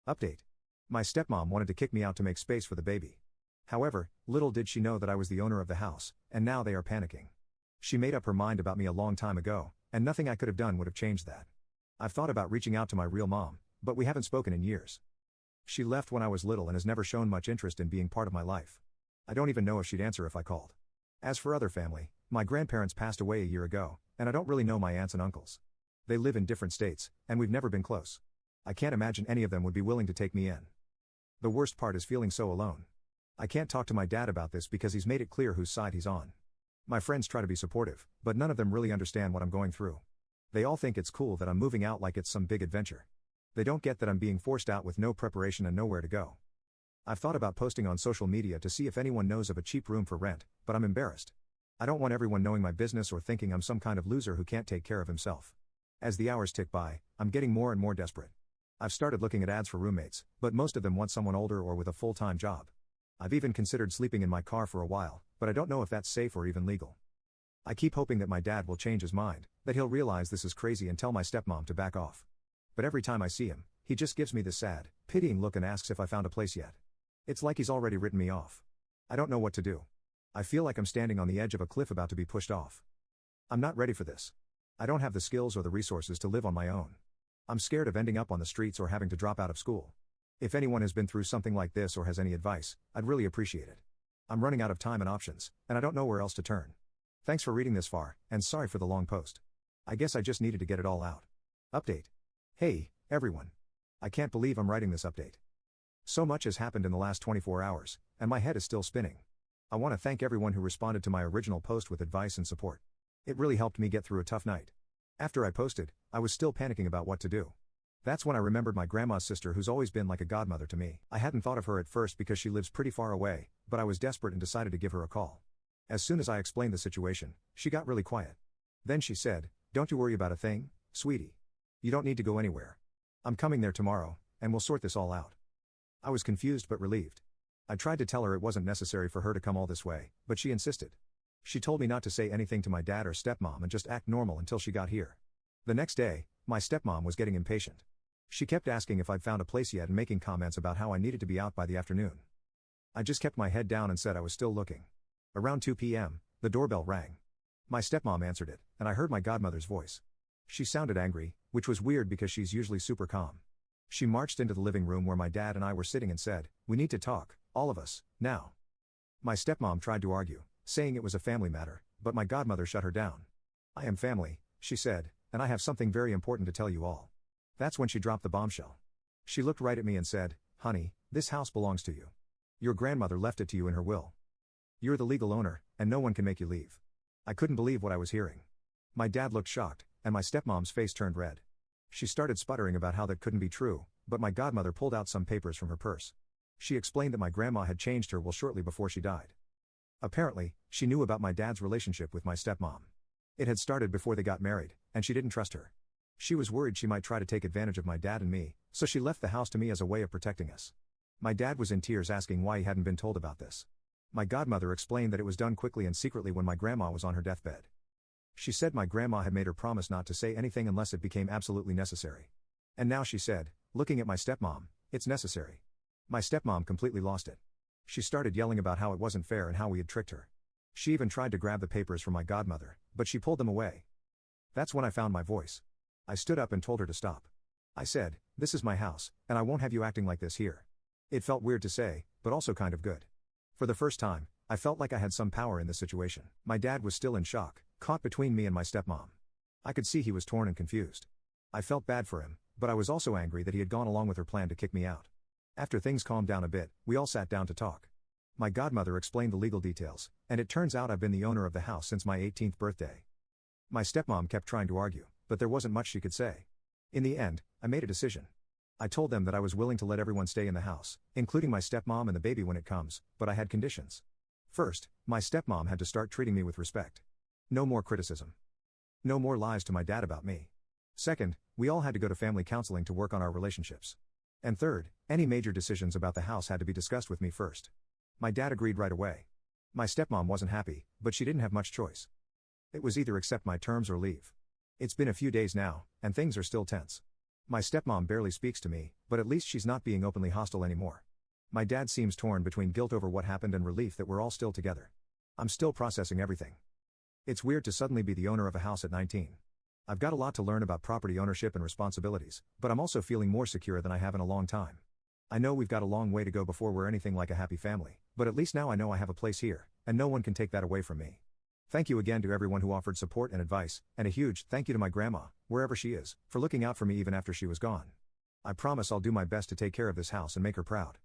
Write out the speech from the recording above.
Update. My stepmom wanted to kick me out to make space for the baby. However, little did she know that I was the owner of the house, and now they are panicking. She made up her mind about me a long time ago, and nothing I could have done would have changed that. I've thought about reaching out to my real mom, but we haven't spoken in years. She left when I was little and has never shown much interest in being part of my life. I don't even know if she'd answer if I called. As for other family, my grandparents passed away a year ago, and I don't really know my aunts and uncles. They live in different states, and we've never been close. I can't imagine any of them would be willing to take me in. The worst part is feeling so alone. I can't talk to my dad about this because he's made it clear whose side he's on. My friends try to be supportive, but none of them really understand what I'm going through. They all think it's cool that I'm moving out like it's some big adventure. They don't get that I'm being forced out with no preparation and nowhere to go. I've thought about posting on social media to see if anyone knows of a cheap room for rent, but I'm embarrassed. I don't want everyone knowing my business or thinking I'm some kind of loser who can't take care of himself. As the hours tick by, I'm getting more and more desperate. I've started looking at ads for roommates, but most of them want someone older or with a full-time job. I've even considered sleeping in my car for a while, but I don't know if that's safe or even legal. I keep hoping that my dad will change his mind, that he'll realize this is crazy and tell my stepmom to back off. But every time I see him, he just gives me this sad, pitying look and asks if I found a place yet. It's like he's already written me off. I don't know what to do. I feel like I'm standing on the edge of a cliff about to be pushed off. I'm not ready for this. I don't have the skills or the resources to live on my own. I'm scared of ending up on the streets or having to drop out of school. If anyone has been through something like this or has any advice, I'd really appreciate it. I'm running out of time and options, and I don't know where else to turn. Thanks for reading this far, and sorry for the long post. I guess I just needed to get it all out. Update. Hey, everyone. I can't believe I'm writing this update. So much has happened in the last 24 hours, and my head is still spinning. I want to thank everyone who responded to my original post with advice and support. It really helped me get through a tough night. After I posted, I was still panicking about what to do. That's when I remembered my grandma's sister who's always been like a godmother to me. I hadn't thought of her at first because she lives pretty far away, but I was desperate and decided to give her a call. As soon as I explained the situation, she got really quiet. Then she said, "Don't you worry about a thing, sweetie. You don't need to go anywhere. I'm coming there tomorrow, and we'll sort this all out." I was confused but relieved. I tried to tell her it wasn't necessary for her to come all this way, but she insisted. She told me not to say anything to my dad or stepmom and just act normal until she got here. The next day, my stepmom was getting impatient. She kept asking if I'd found a place yet and making comments about how I needed to be out by the afternoon. I just kept my head down and said I was still looking. Around 2 p.m., the doorbell rang. My stepmom answered it, and I heard my godmother's voice. She sounded angry, which was weird because she's usually super calm. She marched into the living room where my dad and I were sitting and said, "We need to talk, all of us, now." My stepmom tried to argue, saying it was a family matter, but my godmother shut her down. "I am family," she said, "and I have something very important to tell you all." That's when she dropped the bombshell. She looked right at me and said, "Honey, this house belongs to you. Your grandmother left it to you in her will. You're the legal owner, and no one can make you leave." I couldn't believe what I was hearing. My dad looked shocked, and my stepmom's face turned red. She started sputtering about how that couldn't be true, but my godmother pulled out some papers from her purse. She explained that my grandma had changed her will shortly before she died. Apparently, she knew about my dad's relationship with my stepmom. It had started before they got married, and she didn't trust her. She was worried she might try to take advantage of my dad and me, so she left the house to me as a way of protecting us. My dad was in tears asking why he hadn't been told about this. My godmother explained that it was done quickly and secretly when my grandma was on her deathbed. She said my grandma had made her promise not to say anything unless it became absolutely necessary. And now she said, looking at my stepmom, "It's necessary." My stepmom completely lost it. She started yelling about how it wasn't fair and how we had tricked her. She even tried to grab the papers from my godmother, but she pulled them away. That's when I found my voice. I stood up and told her to stop. I said, "This is my house, and I won't have you acting like this here." It felt weird to say, but also kind of good. For the first time, I felt like I had some power in this situation. My dad was still in shock, caught between me and my stepmom. I could see he was torn and confused. I felt bad for him, but I was also angry that he had gone along with her plan to kick me out. After things calmed down a bit, we all sat down to talk. My godmother explained the legal details, and it turns out I've been the owner of the house since my 18th birthday. My stepmom kept trying to argue, but there wasn't much she could say. In the end, I made a decision. I told them that I was willing to let everyone stay in the house, including my stepmom and the baby when it comes, but I had conditions. First, my stepmom had to start treating me with respect. No more criticism. No more lies to my dad about me. Second, we all had to go to family counseling to work on our relationships. And third, any major decisions about the house had to be discussed with me first. My dad agreed right away. My stepmom wasn't happy, but she didn't have much choice. It was either accept my terms or leave. It's been a few days now, and things are still tense. My stepmom barely speaks to me, but at least she's not being openly hostile anymore. My dad seems torn between guilt over what happened and relief that we're all still together. I'm still processing everything. It's weird to suddenly be the owner of a house at 19. I've got a lot to learn about property ownership and responsibilities, but I'm also feeling more secure than I have in a long time. I know we've got a long way to go before we're anything like a happy family, but at least now I know I have a place here, and no one can take that away from me. Thank you again to everyone who offered support and advice, and a huge thank you to my grandma, wherever she is, for looking out for me even after she was gone. I promise I'll do my best to take care of this house and make her proud.